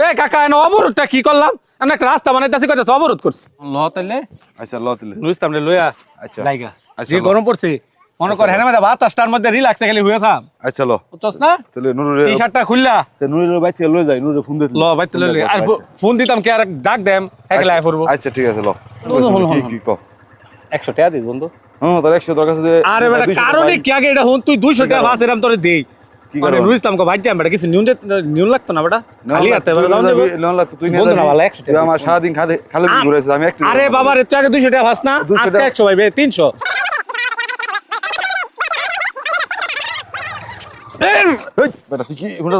এ কাকা এনে অবরোধটা কি করলাম? আমরা একটা রাস্তা বানাইতেছি কইতাছ অবরোধ করছি। ল তাইলে আচ্ছা ল তাহলে নুইস্তাম রে লইয়া আচ্ছা জায়গা। আচ্ছা, যে ল। গরম পড়ছে মনে কর হেনা মধ্যে বাতাসটার মধ্যে রিল্যাক্সে খালি হয়ে থাম। আচ্ছা ল বুঝছস না? তাহলে নুরুরে টি-শার্টটা খুললা নুরুরে বাইতে লয়ে যাই নুরুরে ফোন দিতে ল বাইতে লইলে আর ফোন দিতাম কি আর ডাক দেম হেকলা আই পড়বো। আচ্ছা ঠিক আছে ল হন, কি কি ক 100 টাকা দিস বন্ধু। হ্যাঁ তার 100 টাকা আছে যে আরে বেটা 200 কারণে কি আগে এটা হন তুই 200 টাকা ভাত এরাম তোরে দেই। কি মানে করব? নুইস্তাম কো ভাইজাম বেটা কিছু নিউন লাগতো না বেটা। খালি হাতে বেটা দাও দেব। লোন লাগতো তুই নিয়ে বন্ধু না যাবি। ভালো 100 তুই টাকা। আমার সারাদিন খালি খালি ঘুরেছিস আমি একটু আরে বাবা রে তুই আগে 200 টাকা ভাস না 200 আজকে টাকা। 100 ভাই 300। হেই বেটা তুই কি হুন্ডা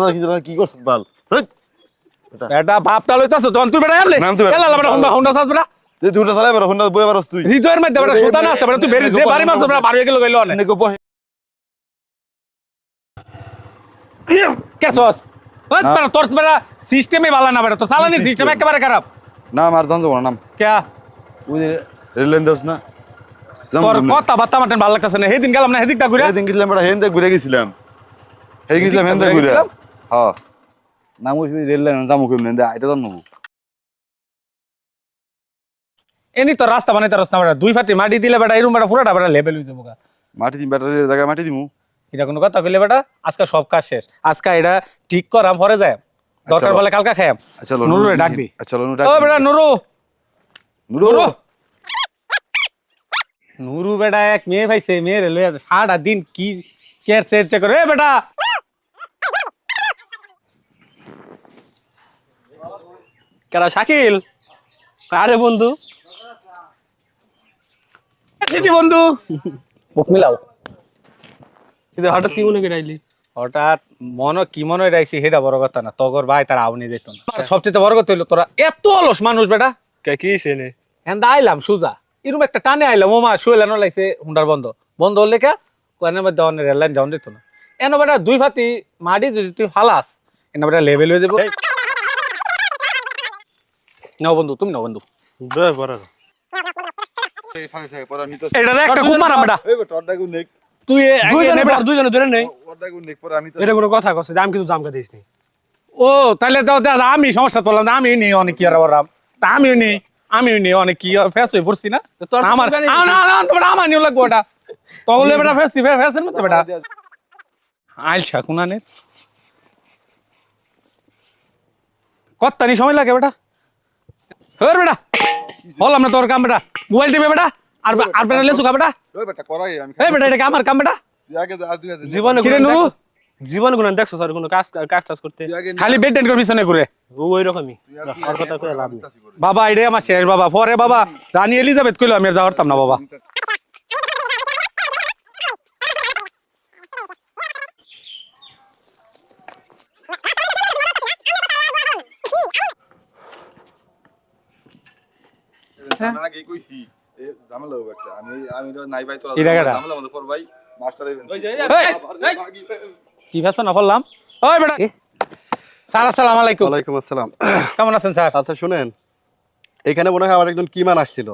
কি করছিস বল হেই এটা বাপটা লইতাছ তখন তুই বেটা আমলে নাম তুই বেটা। এলা বেটা হুন্ডা চাস বেটা তুই হুন্ডা চালাই বেটা হুন্ডা বয়ে পারছ তুই হৃদয়ের মধ্যে বেটা সুতা না আছে বেটা তুই বেরি যে বাড়ি মারছ বেটা বাড়ি গেল গইল অনে এনে গো বহে কেসস ওই বেটা তোর বেটা সিস্টেমে ভালো না বেটা তো চালানি সিস্টেম একেবারে খারাপ না আমার দাম দেবো না নাম কে ওই যে রেলেন দোস না তোর কথা বার্তা মাটেন ভালো লাগতেছে না সেদিন গেলাম না সেদিকটা ঘুরে সেদিন গেছিলাম বেটা হেন্দে ঘুরে গেছিলাম হেই গেছিলাম হেন্দে ঘুরে গেছিলাম? হ্যাঁ নাম ওই রেল লাইন জামু কেমনে এটা জানো এনি তো রাস্তা বানাইতে রাস্তা বেটা দুই ফাটি মাটি দিলে বেটা এরকম বেটা পুরোটা বেটা লেভেল হইতে বোকা মাটি দিম ব্যাটারির জায়গায় মাটি দিমু এটা কোনো কথা কইলে বেটা আজকে সব কাজ শেষ আজকে এটা ঠিক করাম পরে যায় দরকার বলে কালকা খায়াম আচ্ছা লো নুরুরে ডাক দি আচ্ছা লো ও বেটা নুরু নুরু নুরু নুরু বেটা এক মেয়ে ভাইছে মেয়ে লইয়া সারা দিন কি কেয়ার সেট করে এ বেটা কারা শাকিল আরে বন্ধু এসেছি বন্ধু মুখ মিলাও কিন্তু হঠাৎ কি মনে করে আইলি হঠাৎ কি মনে রাখছি সেটা বড় কথা না তগর ভাই তারা আউনি যেত না সবচেয়ে বড় কথা হইলো তোরা এত অলস মানুষ বেটা কি সেনে এন্দা আইলাম সুজা এরকম একটা টানে আইলাম ওমা শুয়েলানো লাগছে হুন্ডার বন্ধ বন্ধ হলে কে কোয়ানের মধ্যে অনেক রেললাইন যাওয়ান দিত না এনে বেটা দুই ফাতি মাটি যদি তুই ফালাস এনে বেটা লেভেল হয়ে যাবো নাও বন্ধু তুমি নাও বন্ধু এটা একটা খুব মারাম বেটা এই বেটা অর্ডার নেক তুই দুইজনে ধরে নেই অর্ডার নেক পরে আমি তো এটা কোনো কথা কচ্ছে আমি কিন্তু জামকা দিস নি ও তাহলে দাও দাদা আমি সমস্যা করলাম আমি নেই অনেক কি আর বললাম আমিও নেই অনেক কি ফেস হয়ে পড়ছি না তোর আমার আমার নিউ লাগবো ওটা তহলে বেটা ফেসের মধ্যে বেটা আইলছা কুনানে কত্তানি সময় লাগে বেটা হর বেটা বললাম না তোর কাম বেটা মোবাইল টিপে বেটা আর বেটা লেসু খা বেটা ওই বেটা করাই আমি এই বেটা এটা আমার কাম বেটা তুই আগে আর 2000 জীবনে কিরে নুরু জীবনে কোনো দেখছো স্যার কোনো কাজ টাজ করতে তুই আগে খালি বেড টেন করে পিছনে ঘুরে ওই রকমই আর কথা করে লাভ নেই বাবা এটাই আমার শেষ বাবা পরে বাবা রানী এলিজাবেথ কইলো আমি আর যাওয়ার না বাবা আমি আগে কইছি এ ঝামেলা হবে একটা আমি নাই ভাই তোরা কি জায়গাটা? ঝামেলা আমাদের পর ভাই মাস্টার ইভেন্ট কি ফেছো না বললাম ওই বেটা স্যার আসসালামু আলাইকুম ওয়ালাইকুম আসসালাম। কেমন আছেন স্যার আচ্ছা শুনেন, এখানে মনে হয় আমার একজন কিমান আসছিল।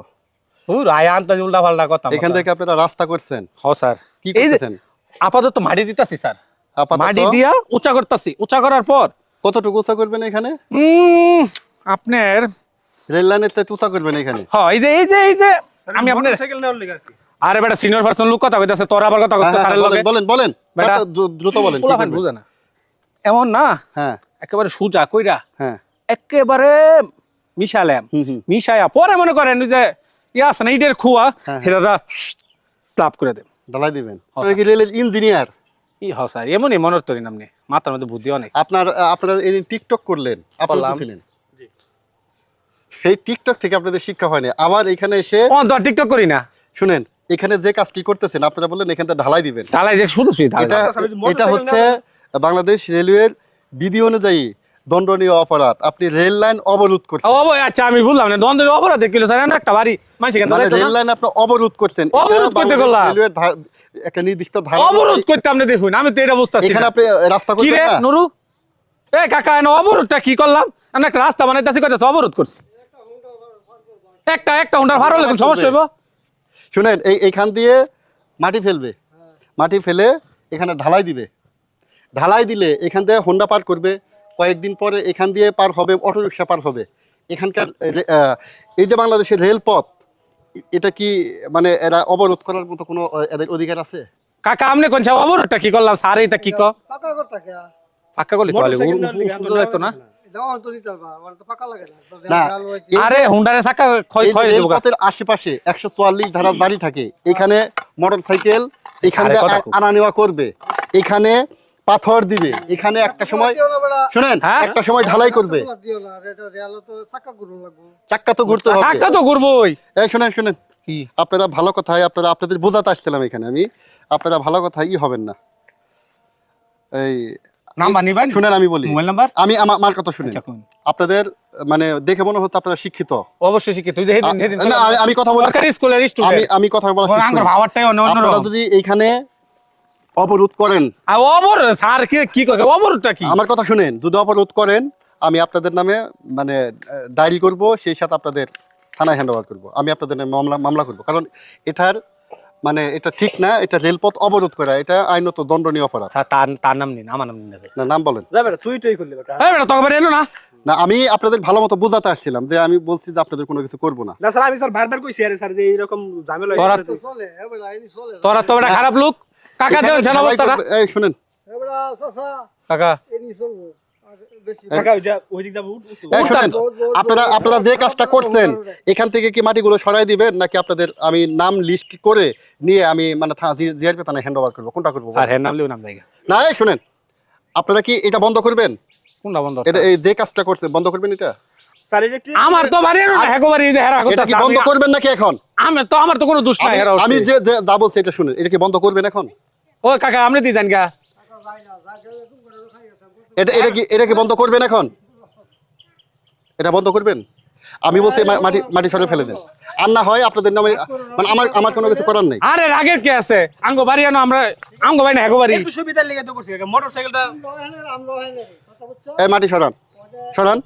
আয় আন্তাজ উল্টা পাল্টা কথা এখান থেকে আপনারা রাস্তা করছেন, হ স্যার কি এই যে করতেছেন? আপাতত মাটি দিতাছি স্যার আপাতত মাটি দিয়া উঁচা করতাছি উঁচা করার পর কতটুকু উঁচা করবেন এখানে? আপনার রেল লাইনের চাইতে উঁচা করবেন এখানে? হ্যাঁ এই যে আমি আপনার সাইকেল নেওয়ার লিগে আর কি আরে বেটা সিনিয়র পারসন লোক কথা কইতাছে তোর আবার কথা হ্যাঁ, কইতাছে হ্যাঁ, স্যারের লগে বলেন বেটা, দ্রুত বলেন কি পোলাপান করবেন? বুঝে না এমন না হ্যাঁ একেবারে সোজা কইরা হ্যাঁ একেবারে মিশালাম হুম। মিশায়া পরে মনে করেন ওই যে ইয়া আছে না ইটের খুয়া হ্যাঁ। সেটা স্লাপ করে দেন ঢালাই দিবেন। আপনি কি রেলের ইঞ্জিনিয়ার? ই হ স্যার এমনই মনের তরি নামনি মাথার মধ্যে বুদ্ধি অনেক আপনারা এদিন টিকটক করলেন, আপলোড করলাম। দিয়েছিলেন, সেই টিকটক থেকে আপনাদের শিক্ষা হয়নি। আবার এখানে এসে ও তো আর টিকটক করি না শুনেন, এখানে যে কাজটি করতেছেন আপনারা বললেন এখানে ঢালাই দিবেন। তালাই যে শুধু এটা এটা হচ্ছে বাংলাদেশ রেলওয়ের বিধি অনুযায়ী দণ্ডনীয় অপরাধ। আপনি রেল লাইন অবরোধ করছেন, আচ্ছা আমি বুঝলাম না দ্বন্দ্বের অপরাধ কিলো স্যার একটা বাড়ি মানুষ মানে রেল লাইন আপনি অবরোধ করছেন। অবরোধ করতে গেলাম। রেলওয়ের একটা নির্দিষ্ট ধারা অবরোধ করতে আপনি দেখুন আমি তো এটা বুঝতেছি এখানে না আপনি রাস্তা কি রে করবেন না। নুরু এ কাকা এনে অবরোধটা কি করলাম আমরা একটা রাস্তা বানাইতেছি কইতাছ অবরোধ করছি একটা হুন্ডার ভাড়া লাগবে সমস্যা হইব শুনেন এইখান দিয়ে মাটি ফেলবে, মাটি ফেলে এখানে ঢালাই দিবে। ঢালাই দিলে এখান থেকে হোন্ডা পার করবে, কয়েকদিন পরে এখান দিয়ে পার হবে, অটোরিকশা পার হবে। এখানকার এই যে বাংলাদেশের রেলপথ, এটা কি মানে এরা অবরোধ করার মতো কোনো এদের অধিকার আছে? কাকা আমনে কোন অবরোধটা কি করলাম স্যার, এইটা কি পাকা করতে কে পাক্কা করলি তো মোটরসাইকেল না লিগা আমরা লাগতো না। দাও অন্তরিত বা তো পাকা লাগে না না, আরে হুন্ডারে চাকা ক্ষয় এই যে ক্ষয় দেবো। রেলপথের আশেপাশে 144 ধারা জারি থাকে, এখানে মোটরসাইকেল এখান আরে দিয়ে কথা খুব। আনা নেওয়া করবে, এখানে পাথর দিবে, এখানে একটা সময় শুনেন হ্যাঁ? একটা সময় ঢালাই করবে, দিও না রেল তো চাকা গুরু লাগবে। চাক্কা তো ঘুরতে হবে। চাকা তো ঘুরবোই। এই শুনেন শুনেন, কি আপনারা ভালো কথাই, আপনাদের বোঝাতে আসছিলাম এখানে আমি, আপনারা ভালো কথাই হবেন না। এই নাম্বার নিবেন? শুনেন আমি বলি, মোবাইল নাম্বার? আমি আমার কথা শুনেন। আচ্ছা, কোন? আপনাদের মানে দেখে মনে হচ্ছে আপনারা শিক্ষিত। অবশ্যই শিখে তুই যে হেদিন হেদিন না, আমি কথা বলি, সরকারি স্কুলের স্টুডেন্ট। আমি কথা বলা শেষ আঙ্গুর করি। ভাবারটাই অন্য আপনারা যদি এইখানে অবরোধ করেন, আর অবর স্যার কি কয় অবরোধটা কি? আমার কথা শুনেন, যদি অবরোধ করেন আমি আপনাদের নামে মানে ডায়েরি করব, সেই সাথে আপনাদের থানায় হ্যান্ড ওভার করবো, আমি আপনাদের নামে মামলা করব, কারণ এটার মানে এটা ঠিক না, এটা রেলপথ অবরোধ করা, এটা আইনত দণ্ডনীয় অপরাধ। স্যার তার নাম নিন, আমার নাম নিন না। না, নাম বলেন। যাবে না, তুই করলি বেটা। এই বেটা তোকে এলো না। না, আমি আপনাদের ভালো মতো বোঝাতে আসছিলাম যে আমি বলছি যে আপনাদের কোনো কিছু করব না। না স্যার, আমি স্যার বারবার কইছি আরে স্যার যে এইরকম ঝামেলা তোরা হয়েছে। চলে এবারে আইনি চলে তোরা তো বেটা খারাপ লোক। কাকা দেন জানা ঢালাই অবস্থাটা। করবে- এই শুনেন, এবারে চাচা কাকা এনি চলবো আর বেশি টাকা ওই দিক যাবো। এই শুনেন, আপনারা যে কাজটা করছেন এখান থেকে কি মাটিগুলো সরাই দিবেন, নাকি আপনাদের আমি নাম লিস্ট করে নিয়ে আমি মানে জিআরপি থানায় হ্যান্ড ওভার করবো, কোনটা করবো? স্যার হ্যাঁ নাম লিও নাম জায়গা। না, এই শুনেন, আপনারা কি এটা বন্ধ করবেন? কোনটা বন্ধ? এটা এই যে কাজটা করছেন বন্ধ করবেন এটা? স্যার এটা কি আমার তো বাড়ি এলো না, হ্যাগো বাড়ি যে হেরা এটা কি বন্ধ করবেন নাকি এখন? আমার তো কোনো দোষ নাই হেরা। আমি যে যা বলছি এটা শুনেন, এটা কি বন্ধ করবেন এখন? ও কাকা আপনি দি জান গা। যায় না যা গেলে তুমি করে খাই আছে এটা কি বন্ধ করবেন এখন? এটা বন্ধ করবেন? আমি বলছি মাটি সরে ফেলে দেন, আর না হয় আপনাদের নামে মানে আমার কোনো কিছু করার নেই। আরে রাগের কে আছে? আঙ্গো বাড়ি আনো আমরা, আঙ্গো বাড়ি না হ্যাগো বাড়ি। একটু সুবিধার লেগে তো করছি, মোটরসাইকেলটা আমরা হয় না কথা বুঝছো এই মাটি সরান, সরান,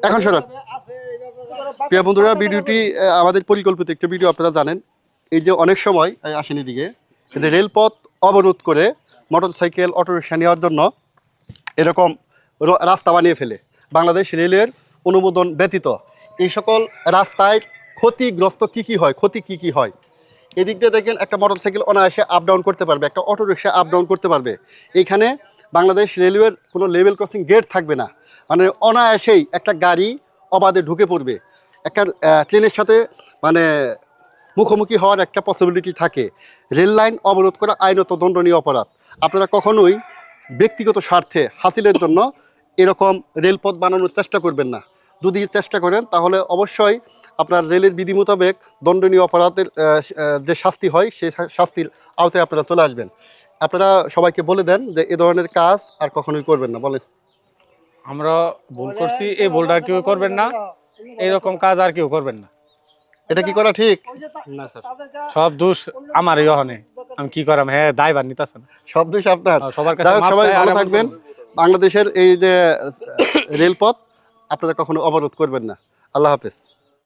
এখন সরান। আছে এইভাবে প্রিয় বন্ধুরা, ভিডিওটি আমাদের পরিকল্পিত একটা ভিডিও, আপনারা জানেন। এই যে অনেক সময় আসেনি দিকে যে রেলপথ অবরোধ করে মোটরসাইকেল অটোরিকশা নেওয়ার জন্য এরকম রাস্তা বানিয়ে ফেলে, বাংলাদেশ রেলের অনুমোদন ব্যতীত এই সকল রাস্তায় ক্ষতিগ্রস্ত ক্ষতি কি হয়। এদিক দিয়ে দেখেন একটা মোটরসাইকেল অনায়াসে আপ ডাউন করতে পারবে, একটা অটোরিকশা আপ ডাউন করতে পারবে। এখানে বাংলাদেশ রেলওয়ের কোনো লেভেল ক্রসিং গেট থাকবে না, মানে অনায়াসেই একটা গাড়ি অবাধে ঢুকে পড়বে, একটা ট্রেনের সাথে মানে মুখোমুখি হওয়ার একটা পসিবিলিটি থাকে। রেল লাইন অবরোধ করা আইনত দণ্ডনীয় অপরাধ। আপনারা কখনোই ব্যক্তিগত স্বার্থে হাসিলের জন্য এরকম রেলপথ বানানোর চেষ্টা করবেন না। যদি চেষ্টা করেন তাহলে অবশ্যই আপনার রেলের বিধি মোতাবেক দণ্ডনীয় অপরাধের যে শাস্তি হয় সেই শাস্তির আওতায় আপনারা চলে আসবেন। আপনারা সবাইকে বলে দেন যে এ ধরনের কাজ আর কখনোই করবেন না। বলেন, আমরা ভুল করছি, এই ভুলটা কেউ করবেন না, এইরকম কাজ আর কেউ করবেন না। এটা কি করা ঠিক? না স্যার, সব দোষ আমার ইহনে, আমি কি করাম? হ্যাঁ দায়ভার নিতেছেন সব দোষ আপনার। সবার কাছে যাই হোক, মাপ সবাই চাই, ভালো আর থাকবেন। বাংলাদেশের এই যে রেলপথ আপনারা কখনো অবরোধ করবেন না। আল্লাহ হাফেজ।